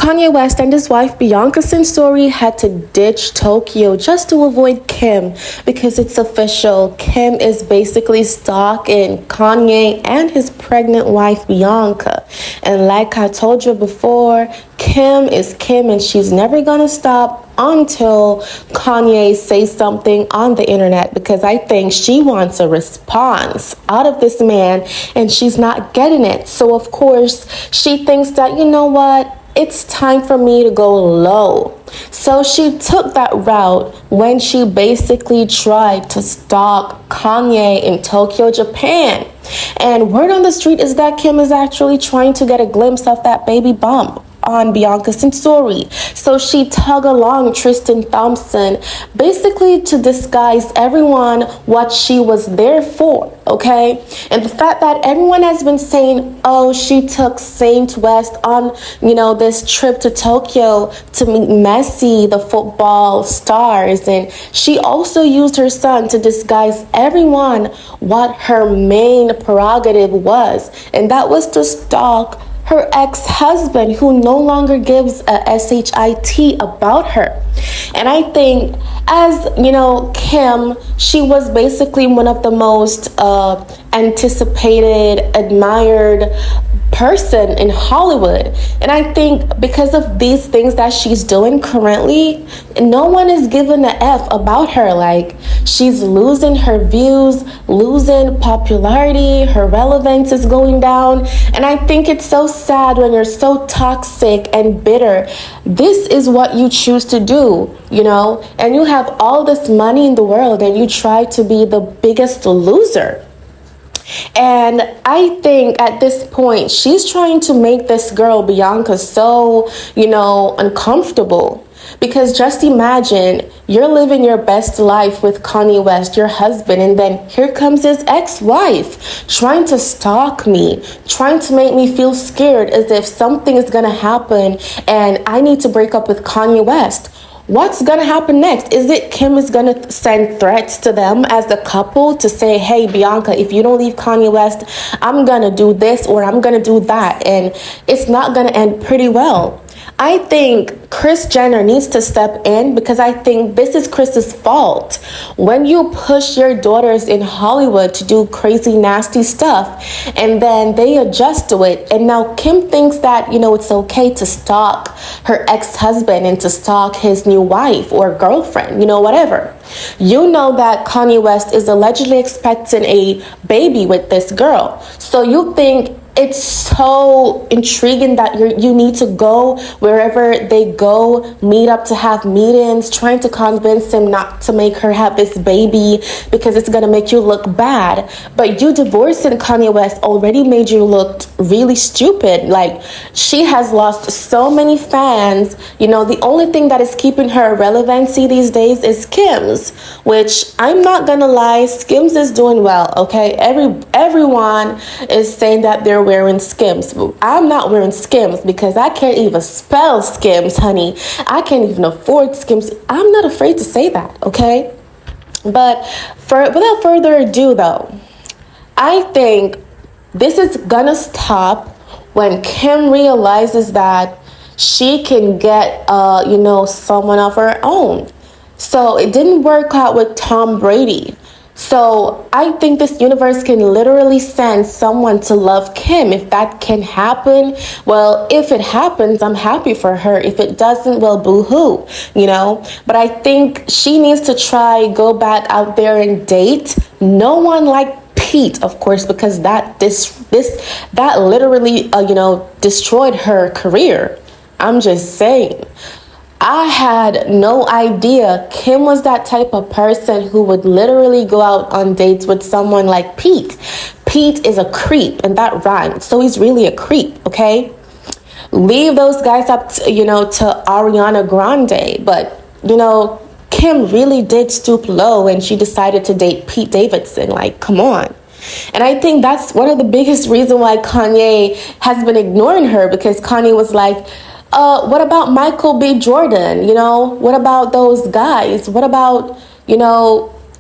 Kanye West and his wife Bianca Story had to ditch Tokyo just to avoid Kim because it's official. Kim is basically stalking Kanye and his pregnant wife Bianca. And like I told you before, Kim is Kim and she's never gonna stop until Kanye says something on the internet, because I think she wants a response out of this man and she's not getting it. So of course she thinks that, you know what, it's time for me to go low. So she took that route when she basically tried to stalk Kanye in Tokyo, Japan. And word on the street is that Kim is actually trying to get a glimpse of that baby bump on Bianca's story. So she tug along Tristan Thompson basically to disguise everyone what she was there for, okay? And the fact that everyone has been saying, oh, she took Saint West on, this trip to Tokyo to meet Messi, the football stars, and she also used her son to disguise everyone what her main prerogative was, and that was to stalk her ex-husband, who no longer gives a shit about her. And I think, as Kim, she was basically one of the most anticipated, admired person in Hollywood. And I think because of these things that she's doing currently, no one is giving a F about her. Like, she's losing her views, losing popularity, her relevance is going down. And I think it's so sad when you're so toxic and bitter. This is what you choose to do, and you have all this money in the world and you try to be the biggest loser. And I think at this point, she's trying to make this girl, Bianca, so, uncomfortable. Because just imagine, you're living your best life with Kanye West, your husband, and then here comes his ex-wife trying to stalk me, trying to make me feel scared as if something is going to happen and I need to break up with Kanye West. What's going to happen next? Is it Kim is going to send threats to them as a couple to say, hey, Bianca, if you don't leave Kanye West, I'm going to do this or I'm going to do that. And it's not going to end pretty well. I think Kris Jenner needs to step in, because I think this is Kris's fault. When you push your daughters in Hollywood to do crazy, nasty stuff, and then they adjust to it, and now Kim thinks that, it's okay to stalk her ex-husband and to stalk his new wife or girlfriend, whatever. You know that Kanye West is allegedly expecting a baby with this girl. So you think it's so intriguing that you need to go wherever they go, meet up to have meetings, trying to convince him not to make her have this baby because it's going to make you look bad. But you divorcing Kanye West already made you look really stupid. Like, she has lost so many fans. The only thing that is keeping her relevancy these days is Skims, which I'm not going to lie, Skims is doing well, okay? Everyone is saying that they're wearing Skims. I'm not wearing Skims because I can't even spell Skims, honey. I can't even afford Skims. I'm not afraid to say that, okay? But without further ado, though, I think this is gonna stop when Kim realizes that she can get, someone of her own. So it didn't work out with Tom Brady. So I think this universe can literally send someone to love Kim. If that can happen, well, if it happens, I'm happy for her. If it doesn't, well, boo-hoo, But I think she needs to go back out there and date. No one like Pete, of course, because that literally, destroyed her career. I'm just saying. I had no idea Kim was that type of person who would literally go out on dates with someone like Pete. Pete is a creep, and that rhymes. So he's really a creep, okay? Leave those guys up to, to Ariana Grande. But, Kim really did stoop low and she decided to date Pete Davidson. Like, come on. And I think that's one of the biggest reasons why Kanye has been ignoring her, because Kanye was like, what about Michael B. Jordan? What about those guys? What about,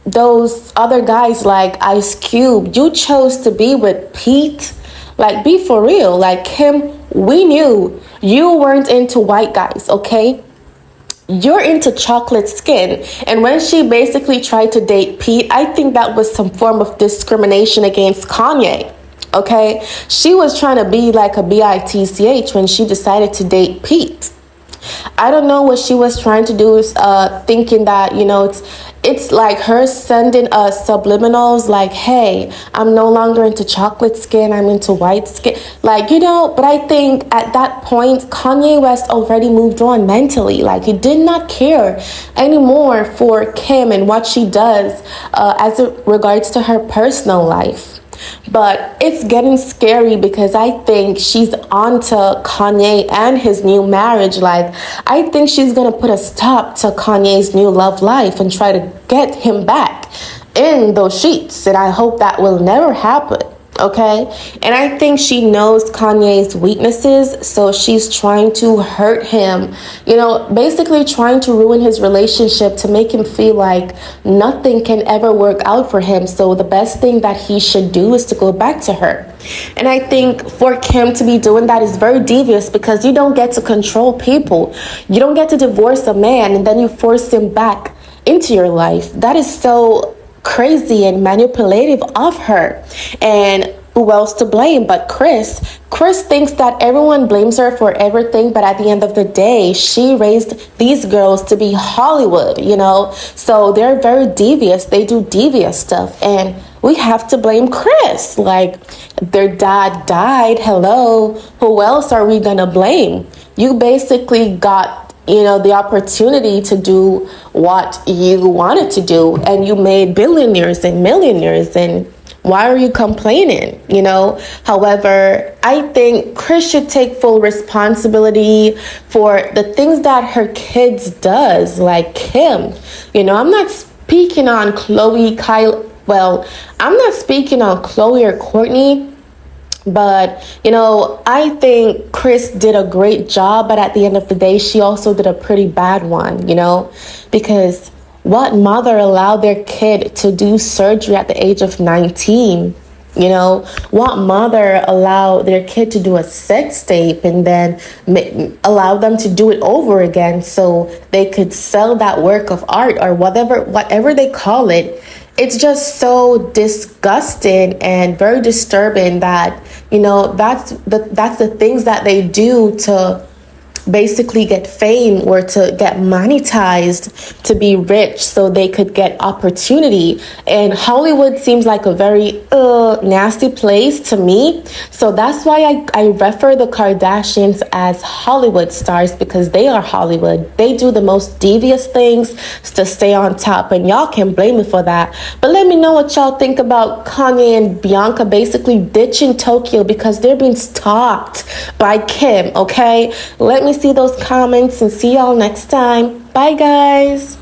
those other guys like Ice Cube? You chose to be with Pete. Like, be for real. Like, Kim we knew you weren't into white guys, okay? You're into chocolate skin. And when she basically tried to date Pete, I think that was some form of discrimination against Kanye. Okay? She was trying to be like a bitch when she decided to date Pete. I don't know what she was trying to do, is thinking that, it's like her sending us subliminals like, hey, I'm no longer into chocolate skin, I'm into white skin. Like, but I think at that point, Kanye West already moved on mentally. Like, he did not care anymore for Kim and what she does as it regards to her personal life. But it's getting scary because I think she's onto Kanye and his new marriage. Like, I think she's going to put a stop to Kanye's new love life and try to get him back in those sheets. And I hope that will never happen. Okay? And I think she knows Kanye's weaknesses, so she's trying to hurt him, basically trying to ruin his relationship to make him feel like nothing can ever work out for him. So the best thing that he should do is to go back to her. And I think for Kim to be doing that is very devious, because you don't get to control people. You don't get to divorce a man and then you force him back into your life. That is so crazy and manipulative of her. And who else to blame but Chris? Chris thinks that everyone blames her for everything, but at the end of the day, she raised these girls to be Hollywood, so they're very devious. They do devious stuff, and we have to blame Chris. Like, their dad died. Hello, who else are we gonna blame? You basically got the opportunity to do what you wanted to do, and you made billionaires and millionaires, and why are you complaining? However, I think Chris should take full responsibility for the things that her kids does, like Kim. I'm not speaking on I'm not speaking on Chloe or Courtney. But, I think Chris did a great job, but at the end of the day, she also did a pretty bad one, because what mother allowed their kid to do surgery at the age of 19? What mother allowed their kid to do a sex tape and then allow them to do it over again so they could sell that work of art or whatever they call it? It's just so disgusting and very disturbing that, that's the things that they do to basically get fame or to get monetized, to be rich so they could get opportunity. And Hollywood seems like a very nasty place to me. So that's why I refer the Kardashians as Hollywood stars, because they are Hollywood. They do the most devious things to stay on top, and y'all can blame me for that. But let me know what y'all think about Kanye and Bianca basically ditching Tokyo because they're being stalked by Kim, okay? Let me see those comments and see y'all next time. Bye, guys.